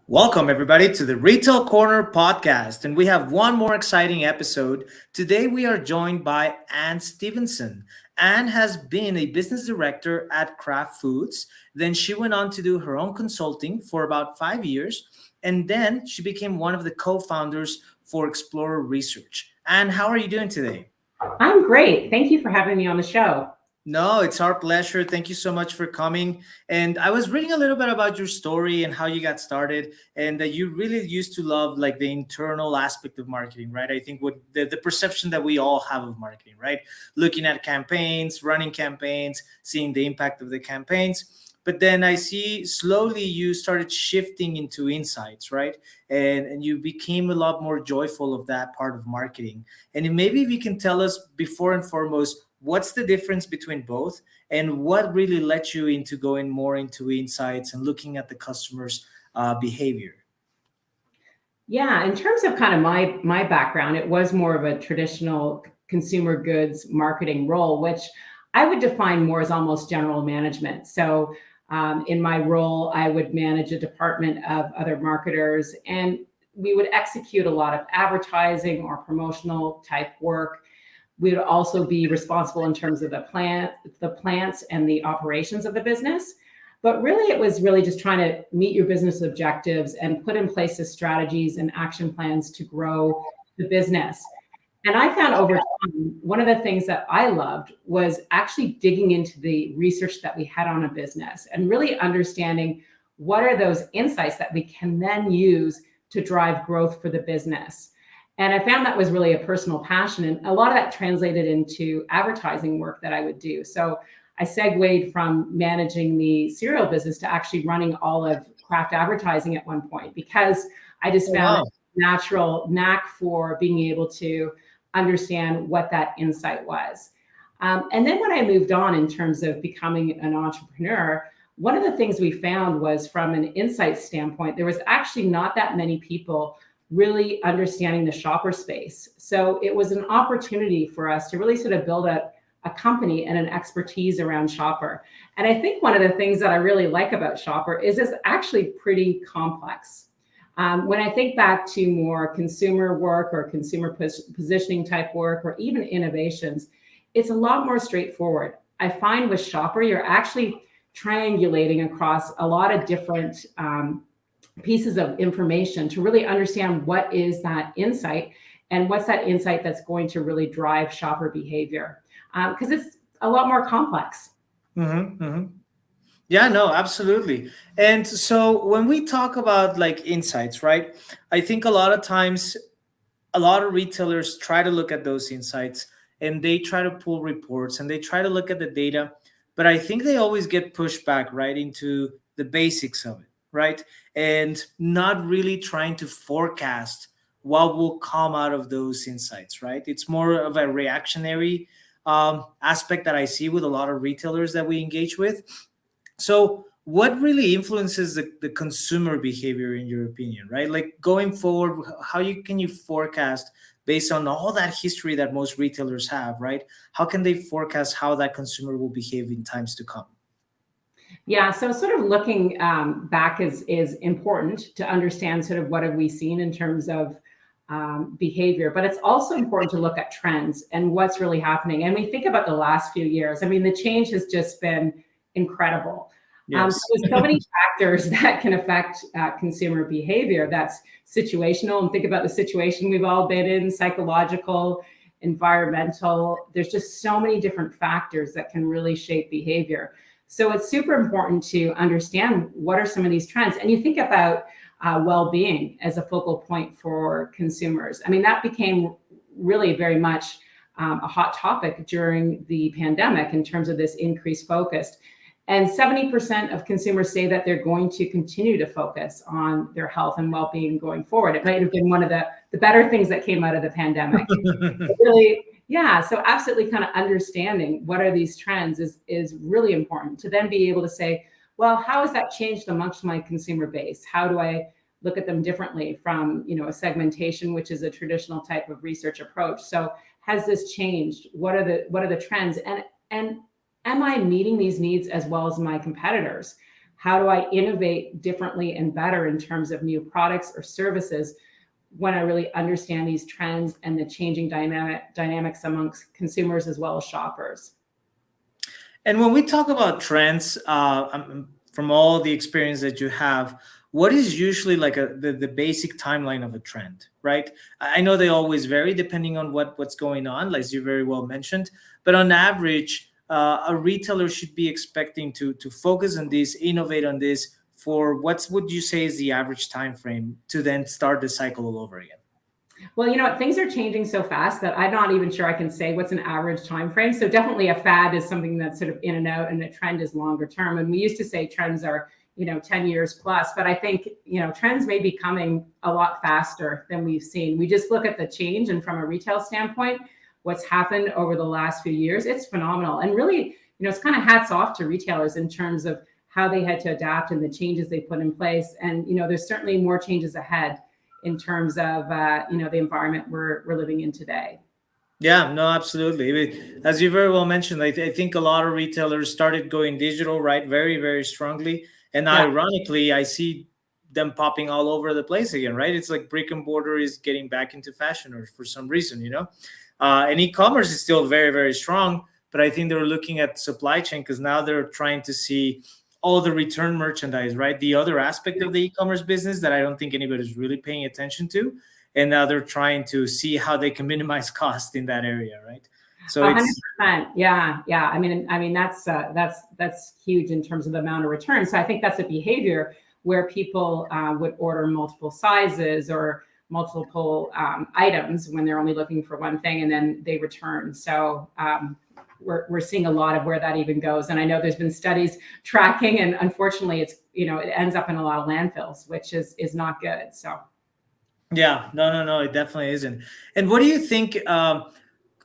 Welcome, everybody, to the Retail Corner podcast. And we have one more exciting episode. Today, we are joined by Ann Stephenson. Ann has been a business director at Kraft Foods. Then she went on to do her own consulting for about 5 years. And then she became one of the co founders for Explorer Research. Ann, how are you doing today? I'm great. Thank you for having me on the show. No, it's our pleasure. Thank you so much for coming. And I was reading a little bit about your story and how you got started, and that you really used to love like the internal aspect of marketing, right? I think what the perception that we all have of marketing, right? Looking at campaigns, running campaigns, seeing the impact of the campaigns. But then I see slowly you started shifting into insights, right? And you became a lot more joyful of that part of marketing. And maybe if you can tell us before and foremost, what's the difference between both and what really led you into going more into insights and looking at the customer's behavior? Yeah, in terms of kind of my background, it was more of a traditional consumer goods marketing role, which I would define more as almost general management. So, in my role, I would manage a department of other marketers, and we would execute a lot of advertising or promotional type work. We would also be responsible in terms of the plants and the operations of the business. But really, it was really just trying to meet your business objectives and put in place the strategies and action plans to grow the business. And I found over time, one of the things that I loved was actually digging into the research that we had on a business and really understanding what are those insights that we can then use to drive growth for the business. And I found that was really a personal passion. And a lot of that translated into advertising work that I would do. So I segued from managing the cereal business to actually running all of Kraft advertising at one point because I just Oh, found wow. a natural knack for being able to understand what that insight was. And then when I moved on in terms of becoming an entrepreneur, one of the things we found was from an insight standpoint, there was actually not that many people really understanding the shopper space. So it was an opportunity for us to really sort of build a company and an expertise around shopper. And I think one of the things that I really like about shopper is it's actually pretty complex. When I think back to more consumer work or consumer positioning type work or even innovations, it's a lot more straightforward. I find with shopper, you're actually triangulating across a lot of different pieces of information to really understand what is that insight and what's that insight that's going to really drive shopper behavior because it's a lot more complex. Hmm. Yeah, no, absolutely. And so when we talk about like insights, right? I think a lot of times a lot of retailers try to look at those insights and they try to pull reports and they try to look at the data, but I think they always get pushed back right into the basics of it, right? And not really trying to forecast what will come out of those insights, right? It's more of a reactionary aspect that I see with a lot of retailers that we engage with. So, what really influences the consumer behavior in your opinion, right? Like going forward, how can you forecast based on all that history that most retailers have, right? How can they forecast how that consumer will behave in times to come? Yeah, so sort of looking back is important to understand sort of what have we seen in terms of behavior, but it's also important to look at trends and what's really happening. And we think about the last few years. I mean, the change has just been incredible. So Yes. there's so many factors that can affect consumer behavior. That's situational, and think about the situation we've all been in, psychological, environmental. There's just so many different factors that can really shape behavior. So it's super important to understand what are some of these trends. And you think about well-being as a focal point for consumers. I mean, that became really very much a hot topic during the pandemic in terms of this increased focus. And 70% of consumers say that they're going to continue to focus on their health and well-being going forward. It might have been one of the better things that came out of the pandemic. Really, yeah, so absolutely kind of understanding what are these trends is really important to then be able to say, well, how has that changed amongst my consumer base? How do I look at them differently from, a segmentation, which is a traditional type of research approach? So has this changed? What are the trends? And am I meeting these needs as well as my competitors? how do I innovate differently and better in terms of new products or services when I really understand these trends and the changing dynamics amongst consumers as well as shoppers. And when we talk about trends, from all the experience that you have, what is usually like the basic timeline of a trend, right? I know they always vary depending on what's going on, like you very well mentioned. But on average, a retailer should be expecting to focus on this, innovate on this for what's would you say is the average time frame to then start the cycle all over again? Well, you know what? Things are changing so fast that I'm not even sure I can say what's an average time frame. So definitely a fad is something that's sort of in and out, and a trend is longer term. And we used to say trends are, 10 years plus, but I think, trends may be coming a lot faster than we've seen. We just look at the change, and from a retail standpoint, what's happened over the last few years, it's phenomenal. And really, it's kind of hats off to retailers in terms of how they had to adapt and the changes they put in place. And, there's certainly more changes ahead in terms of the environment we're living in today. Yeah, no, absolutely. I mean, as you very well mentioned, I think a lot of retailers started going digital, right? Very, very strongly. And Yeah, ironically, I see them popping all over the place again, right? It's like brick and mortar is getting back into fashion or for some reason, and e-commerce is still very, very strong. But I think they're looking at supply chain because now they're trying to see all the return merchandise, right? The other aspect of the e-commerce business that I don't think anybody's really paying attention to. And now they're trying to see how they can minimize cost in that area, right? So it's 100%. Yeah, yeah. I mean that's huge in terms of the amount of return. So I think that's a behavior where people would order multiple sizes or multiple items when they're only looking for one thing, and then they return. So we're seeing a lot of where that even goes. And I know there's been studies tracking, and unfortunately, it ends up in a lot of landfills, which is not good. So. yeah, no, it definitely isn't. And what do you think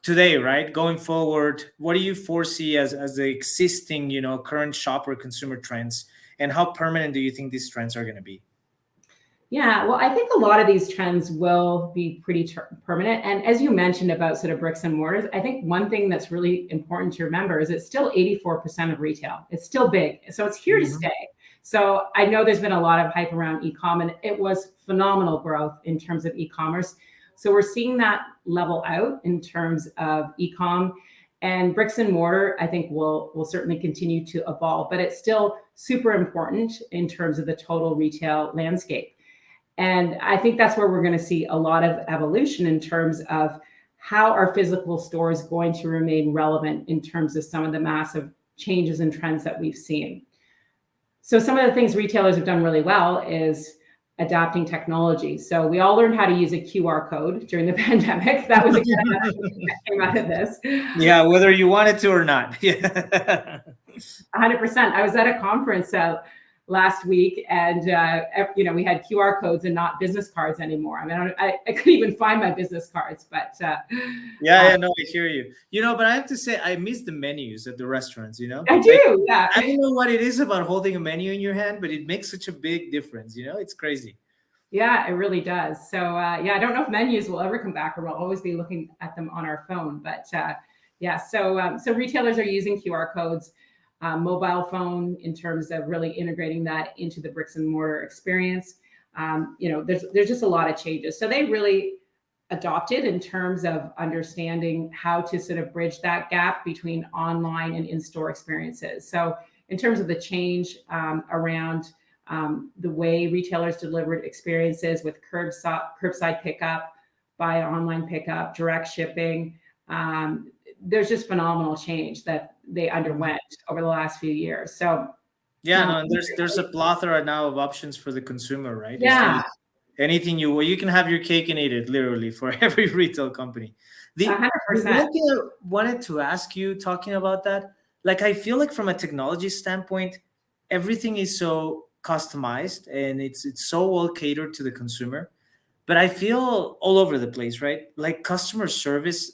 today, right? Going forward, what do you foresee as the existing, current shopper consumer trends, and how permanent do you think these trends are going to be? Yeah, well, I think a lot of these trends will be pretty permanent. And as you mentioned about sort of bricks and mortars, I think one thing that's really important to remember is it's still 84% of retail. It's still big. So it's here to Mhm. stay. So I know there's been a lot of hype around e-com, and it was phenomenal growth in terms of e-commerce. So we're seeing that level out in terms of e-com, and bricks and mortar, I think will certainly continue to evolve, but it's still super important in terms of the total retail landscape. And I think that's where we're going to see a lot of evolution in terms of how our physical store is going to remain relevant in terms of some of the massive changes and trends that we've seen. So some of the things retailers have done really well is adapting technology. So we all learned how to use a QR code during the pandemic. That was a good that came out of this. Yeah, whether you wanted to or not. Yeah. 100%. I was at a conference last week, and we had QR codes and not business cards anymore. I mean, I couldn't even find my business cards, but Yeah, no, I hear you. But I have to say, I miss the menus at the restaurants. I Like, do. Yeah, I don't know what it is about holding a menu in your hand, but it makes such a big difference. It's crazy. yeah, it really does. So yeah, I don't know if menus will ever come back, or we'll always be looking at them on our phone. But yeah, so retailers are using QR codes, mobile phone in terms of really integrating that into the bricks and mortar experience. There's just a lot of changes. So they really adopted in terms of understanding how to sort of bridge that gap between online and in-store experiences. So in terms of the change around the way retailers delivered experiences with curbside pickup, buy online pickup, direct shipping, there's just phenomenal change that they underwent over the last few years. So Yeah, no, and there's a plethora now of options for the consumer, right? It's yeah, like anything you can have your cake and eat it, literally, for every retail company. The 100%. one thing I wanted to ask you, talking about that, like I feel like from a technology standpoint, everything is so customized and it's so well catered to the consumer. But I feel all over the place, right? Like customer service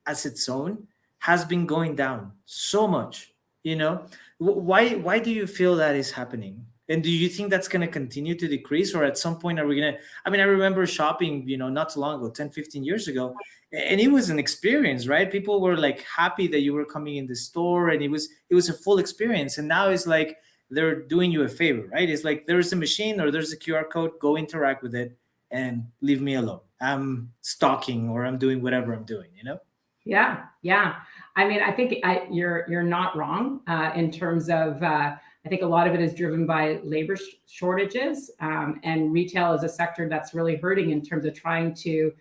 as its own has been going down so much. You know, why do you feel that is happening? And do you think that's going to continue to decrease, or at some point are we going to? I mean, I remember shopping, not too long ago, 10, 15 years ago, and it was an experience, right? People were like happy that you were coming in the store, and it was a full experience. And now it's like they're doing you a favor, right? It's like there's a machine or there's a QR code, go interact with it and leave me alone. I'm stalking or I'm doing whatever I'm doing, you know? Yeah, yeah. I mean, I think you're not wrong in terms of. I think a lot of it is driven by labor shortages, and retail is a sector that's really hurting in terms of trying to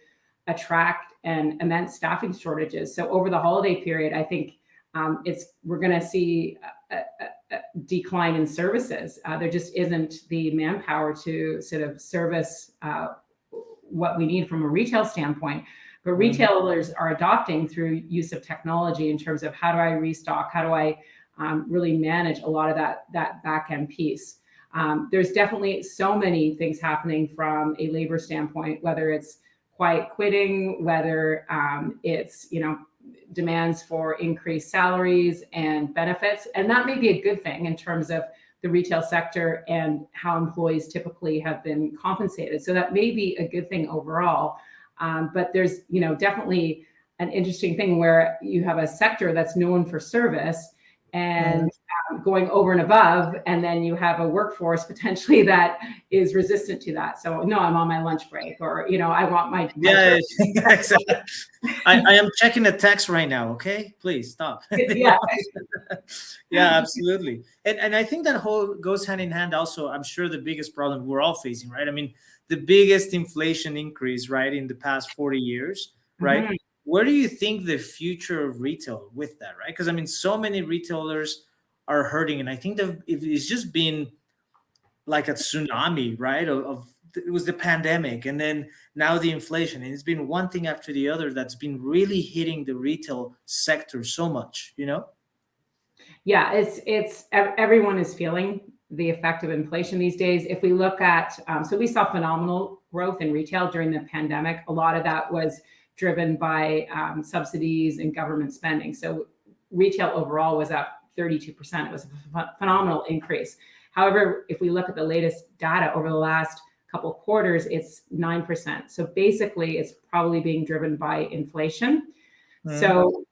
attract and immense staffing shortages. So over the holiday period, I think we're going to see a decline in services. There just isn't the manpower to sort of service what we need from a retail standpoint. But retailers are adopting through use of technology in terms of how do I restock, how do I really manage a lot of that back end piece. There's definitely so many things happening from a labor standpoint, whether it's quiet quitting, whether it's demands for increased salaries and benefits, and that may be a good thing in terms of the retail sector and how employees typically have been compensated. So that may be a good thing overall. But there's, definitely an interesting thing where you have a sector that's known for service and going over and above, and then you have a workforce potentially that is resistant to that. So no, I'm on my lunch break, or I want my exactly. I am checking the text right now. Okay, please stop. Yeah. Yeah, absolutely. And I think that whole goes hand in hand. Also, I'm sure the biggest problem we're all facing, right? I mean, the biggest inflation increase, right, in the past 40 years, right? Mm-hmm. Where do you think the future of retail with that, right? Because I mean, so many retailers are hurting, and I think that it's just been like a tsunami, right? It was the pandemic, and then now the inflation, and it's been one thing after the other that's been really hitting the retail sector so much, Yeah, it's everyone is feeling the effect of inflation these days. If we look at, so we saw phenomenal growth in retail during the pandemic. A lot of that was driven by subsidies and government spending. So retail overall was up 32%. It was a phenomenal increase. However, if we look at the latest data over the last couple of quarters, it's 9%. So basically, it's probably being driven by inflation. So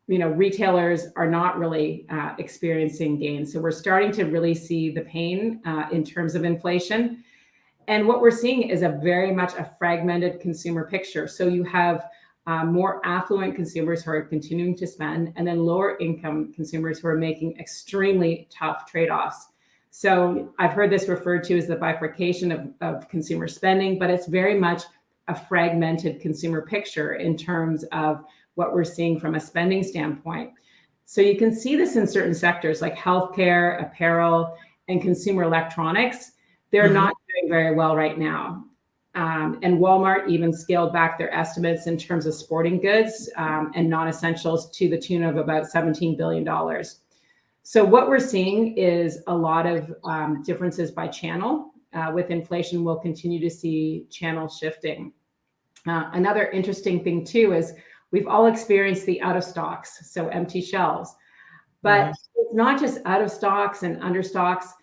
retailers are not really experiencing gains. So we're starting to really see the pain in terms of inflation. And what we're seeing is a very much a fragmented consumer picture. So you have more affluent consumers who are continuing to spend, and then lower income consumers who are making extremely tough trade-offs. So I've heard this referred to as the bifurcation of consumer spending, but it's very much a fragmented consumer picture in terms of what we're seeing from a spending standpoint. So you can see this in certain sectors like healthcare, apparel, and consumer electronics. They're not doing very well right now. And Walmart even scaled back their estimates in terms of sporting goods and non-essentials to the tune of about $17 billion. So what we're seeing is a lot of differences by channel. With inflation, we'll continue to see channel shifting. Another interesting thing too is we've all experienced the out of stocks, so empty shelves. But it's not just out of stocks and under stocks.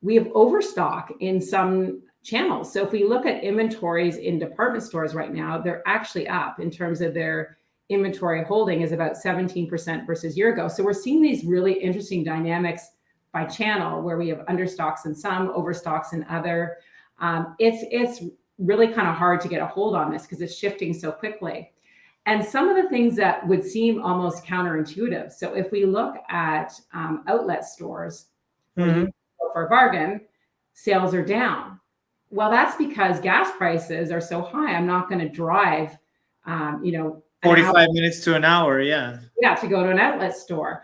We have overstock in some channels. So if we look at inventories in department stores right now, they're actually up in terms of their inventory holding is about 17% versus a year ago. So we're seeing these really interesting dynamics by channel where we have understocks in some, overstocks in other. It's really kind of hard to get a hold on this because it's shifting so quickly. And some of the things that would seem almost counterintuitive. So if we look at outlet stores for a bargain, sales are down. Well, that's because gas prices are so high. I'm not going to drive, 45 minutes to an hour. Yeah, to go to an outlet store.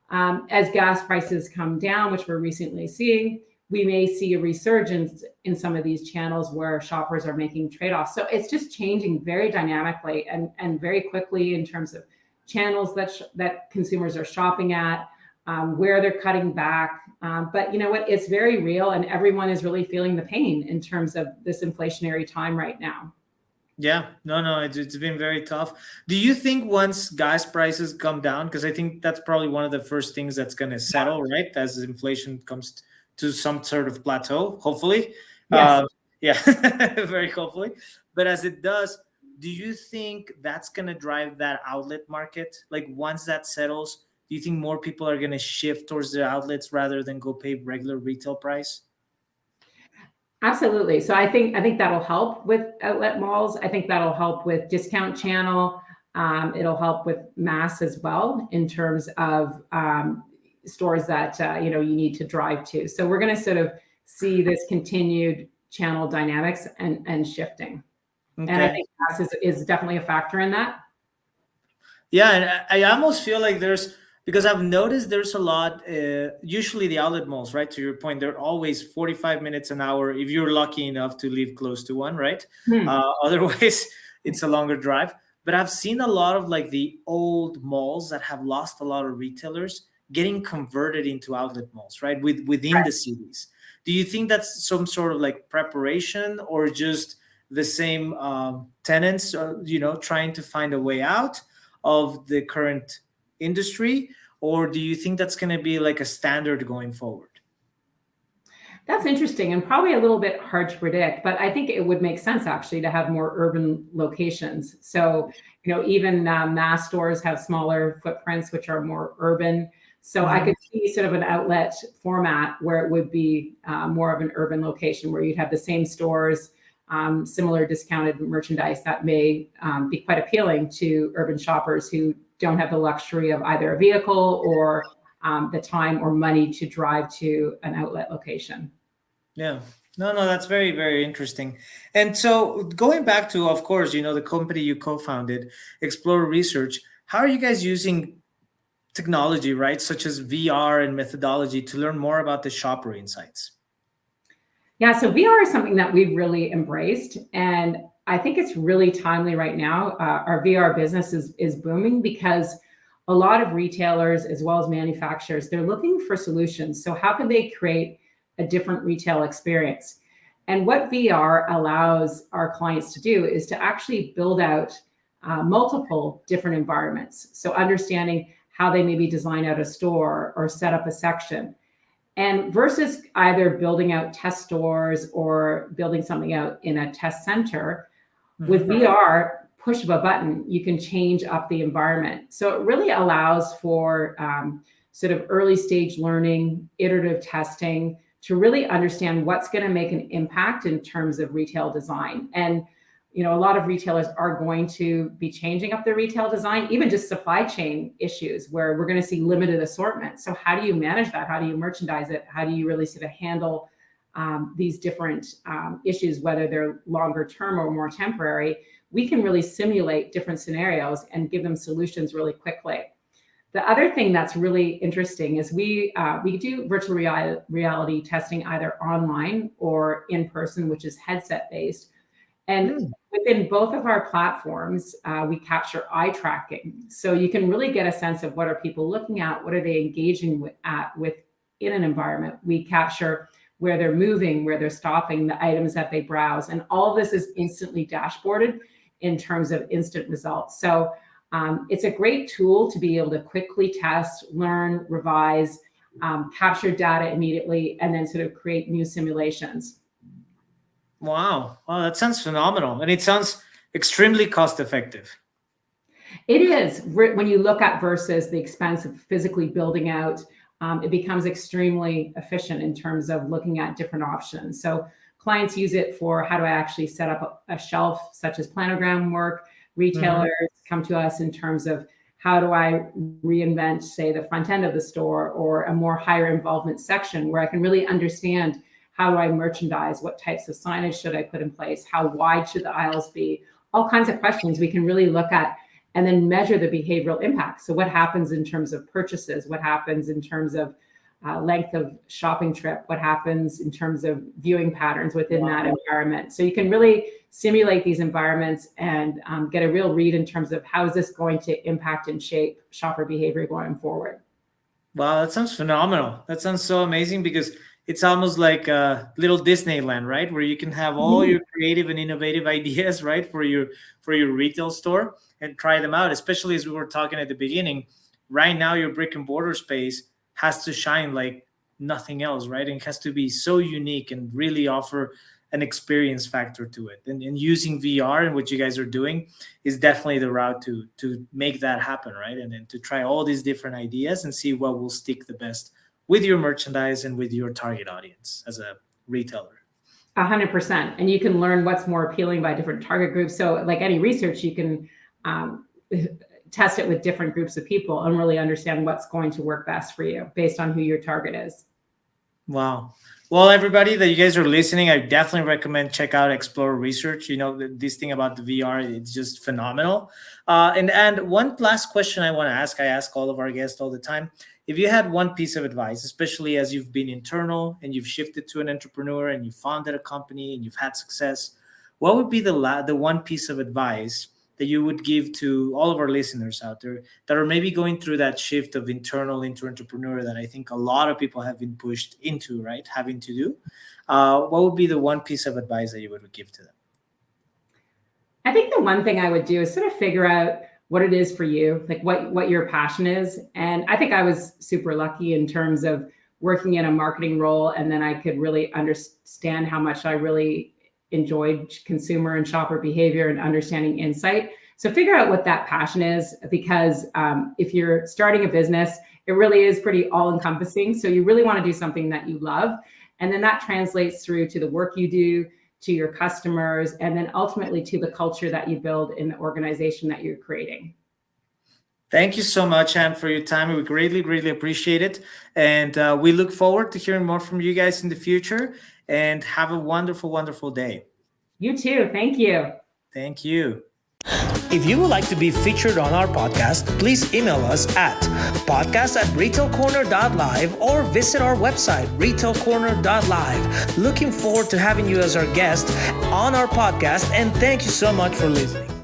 As gas prices come down, which we're recently seeing, we may see a resurgence in some of these channels where shoppers are making trade-offs. So it's just changing very dynamically and very quickly in terms of channels that consumers are shopping at, where they're cutting back. But you know what? It's very real, and everyone is really feeling the pain in terms of this inflationary time right now. Yeah, no, it's been very tough. Do you think once gas prices come down, because I think that's probably one of the first things that's going to settle, right, as inflation comes to some sort of plateau, hopefully. Yes. Very hopefully. But as it does, do you think that's going to drive that outlet market? Like once that settles, Do you think more people are going to shift towards the outlets rather than go pay regular retail price? Absolutely. So I think that'll help with outlet malls. I think that'll help with discount channel. It'll help with mass as well in terms of stores that you need to drive to. So we're going to sort of see this continued channel dynamics and shifting. And I Okay. think mass is definitely a factor in that. Yeah, and I almost feel like there's, because I've noticed there's a lot. Usually the outlet malls, right? To your point, they're always 45 minutes an hour if you're lucky enough to live close to one, right? Hmm. Otherwise, it's a longer drive. But I've seen a lot of like the old malls that have lost a lot of retailers getting converted into outlet malls, right? Within the cities. Do you think that's some sort of like preparation, or just the same tenants, trying to find a way out of the current industry, or do you think that's going to be like a standard going forward? That's interesting and probably a little bit hard to predict, but I think it would make sense actually to have more urban locations. So, even mass stores have smaller footprints, which are more urban. So I Mhm. could see sort of an outlet format where it would be more of an urban location where you'd have the same stores, similar discounted merchandise that may be quite appealing to urban shoppers who don't have the luxury of either a vehicle or the time or money to drive to an outlet location. Yeah. No, no, that's very, very interesting. And so going back to, of course, the company you co-founded, Explore Research, how are you guys using technology, right, such as VR and methodology to learn more about the shopper insights? Yeah, so VR is something that we've really embraced, and I think it's really timely right now. Our VR business is booming because a lot of retailers, as well as manufacturers, they're looking for solutions. So how can they create a different retail experience? And what VR allows our clients to do is to actually build out multiple different environments. So understanding how they maybe design out a store or set up a section, and versus either building out test stores or building something out in a test center, with Mhm. VR, push of a button, you can change up the environment. So it really allows for sort of early stage learning, iterative testing to really understand what's going to make an impact in terms of retail design. And a lot of retailers are going to be changing up their retail design, even just supply chain issues where we're going to see limited assortment. So how do you manage that? How do you merchandise it? How do you really sort of handle these different issues, whether they're longer term or more temporary? We can really simulate different scenarios and give them solutions really quickly. The other thing that's really interesting is we do virtual reality testing either online or in person, which is headset based. And Mm. within both of our platforms, we capture eye tracking. So you can really get a sense of what are people looking at, what are they engaging with in an environment. We capture where they're moving, where they're stopping, the items that they browse. And all of this is instantly dashboarded in terms of instant results. So it's a great tool to be able to quickly test, learn, revise, capture data immediately, and then sort of create new simulations. Wow. Wow, that sounds phenomenal. And it sounds extremely cost effective. It is when you look at versus the expense of physically building out, it becomes extremely efficient in terms of looking at different options. So clients use it for how do I actually set up a shelf, such as planogram work. Mhm. Retailers come to us in terms of how do I reinvent, say, the front end of the store or a more higher involvement section where I can really understand how do I merchandise, what types of signage should I put in place, how wide should the aisles be, all kinds of questions we can really look at and then measure the behavioral impact. So, what happens in terms of purchases? What happens in terms of length of shopping trip? What happens in terms of viewing patterns within that Wow. environment? So, you can really simulate these environments and get a real read in terms of how is this going to impact and shape shopper behavior going forward. Wow, that sounds phenomenal. That sounds so amazing because it's almost like a little Disneyland, right? Where you can have all Mhm. your creative and innovative ideas, right, for your retail store and try them out. Especially as we were talking at the beginning, right now your brick and mortar space has to shine like nothing else, right? And it has to be so unique and really offer an experience factor to it. And using VR and what you guys are doing is definitely the route to make that happen, right? And then to try all these different ideas and see what will stick the best with your merchandise and with your target audience as a retailer. 100%. And you can learn what's more appealing by different target groups. So like any research, you can test it with different groups of people and really understand what's going to work best for you based on who your target is. Wow. Well, everybody that you guys are listening, I definitely recommend check out Explore Research. This thing about the VR, it's just phenomenal. And one last question I want to ask, I ask all of our guests all the time. If you had one piece of advice, especially as you've been internal and you've shifted to an entrepreneur and you founded a company and you've had success, what would be the one piece of advice that you would give to all of our listeners out there that are maybe going through that shift of internal into entrepreneur that I think a lot of people have been pushed into, right? Having to do. What would be the one piece of advice that you would give to them? I think the one thing I would do is sort of figure out what it is for you, like what your passion is. And I think I was super lucky in terms of working in a marketing role. And then I could really understand how much I really enjoyed consumer and shopper behavior and understanding insight. So figure out what that passion is, because if you're starting a business, it really is pretty all encompassing. So you really want to do something that you love. And then that translates through to the work you do, to your customers, and then ultimately to the culture that you build in the organization that you're creating. Thank you so much, Anne, for your time. We greatly, greatly appreciate it. And we look forward to hearing more from you guys in the future. And have a wonderful, wonderful day. You too. Thank you. Thank you. If you would like to be featured on our podcast, please email us at podcast@retailcorner.live or visit our website, retailcorner.live. Looking forward to having you as our guest on our podcast, and thank you so much for listening.